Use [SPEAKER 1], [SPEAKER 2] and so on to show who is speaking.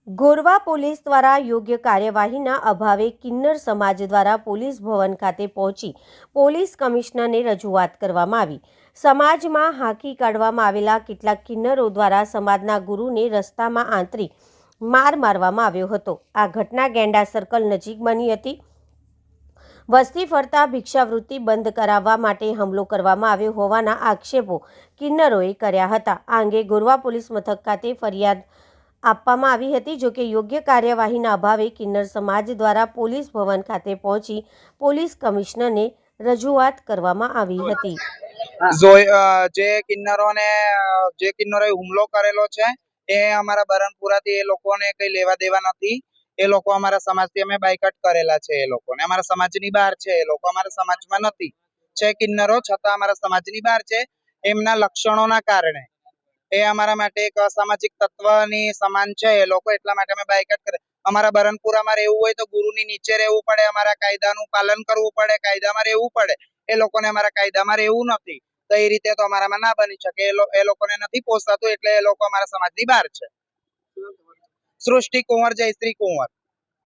[SPEAKER 1] Gorwa police દ્વારા યોગ્ય કાર્યવાહીના અભાવે કિન્નર સમાજ દ્વારા પોલીસ ભવન ખાતે પહોંચી પોલીસ કમિશનરને રજૂઆત કરવામાં આવી। સમાજમાં હાંકી કાઢવામાં આવેલા કેટલાક કિન્નરો દ્વારા સમાજના ગુરુને રસ્તામાં આંતરી માર મારવામાં આવ્યો હતો। આ ઘટના ગેંડા સર્કલ નજીક બની હતી। વસ્તી ફરતા ભિક્ષાવૃત્તિ બંધ કરાવવા માટે હુમલો કરવામાં આવ્યો હોવાના આક્ષેપો કિન્નરોએ કર્યા હતા। આ અંગે ગોરવા પોલીસ મથક ખાતે ફરિયાદ આપવામાં આવી હતી। જો કે યોગ્ય કાર્યવાહીના અભાવે કિન્નર સમાજ દ્વારા પોલીસ ભવન ખાતે પહોંચી પોલીસ કમિશનરને રજૂઆત કરવામાં આવી હતી।
[SPEAKER 2] જે કિન્નરોએ હુમલો કરેલો છે એ અમારા બરનપુરાથી એ લોકોને કઈ લેવા દેવા નથી। એ લોકો અમારા સમાજથી અમે બાયકાટ કરેલા છે। એ લોકોને અમારા સમાજની બહાર છે। એ લોકો અમારા સમાજમાં નથી છે કિન્નરો, છતાં અમારા સમાજની બહાર છે। એમના લક્ષણોના કારણે એ અમારા માટે એક અસામાજિક તત્વની સમાન છે એ લોકો, એટલા માટે અમે બાયકાટ કરે। અમારા બરનપુરામાં રહેવું હોય તો ગુરુની નીચે રહેવું પડે, અમારા કાયદાનું પાલન કરવું પડે, કાયદામાં રહેવું પડે। એ લોકોને અમારા કાયદામાં રહેવું નથી, તો એ રીતે તો અમારામાં ના બની શકે। એ લોકોને નથી પોસાતું, એટલે એ લોકો અમારા સમાજની બહાર છે। સૃષ્ટિ કુંવર, જયશ્રી કુંવર।